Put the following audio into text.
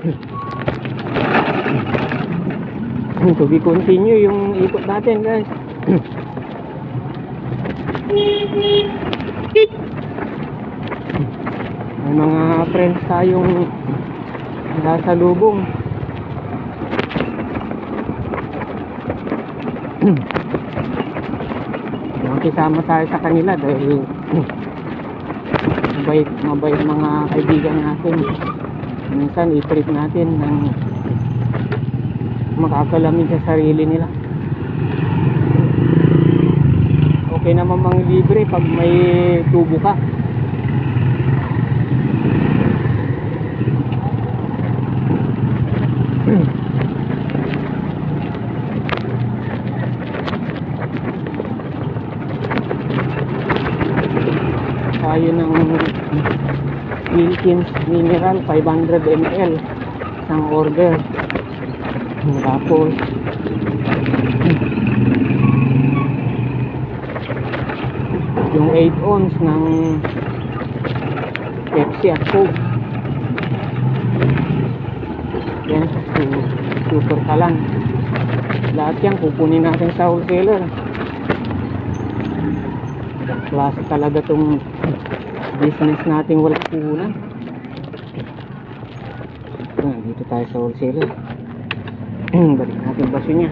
To be continue yung ikot natin, guys. May mga friends tayong nasa lubong. Makisama tayo sa kanila dahil mabait mga kaibigan natin. Minsan i-treat natin ng makakalamig sa sarili nila. Okay naman mang libre pag may tubo ka. Tayo ng Wilkins Mineral 500 ml isang order. Tapos yung 8 ounce ng Pepsi at Coke. Yan, super kalan. Lahat yan kukunin natin sa wholesaler. Klase talaga tong business natin walang puhunan. Dito tayo sa wholesaler. Balik natin basyo niya.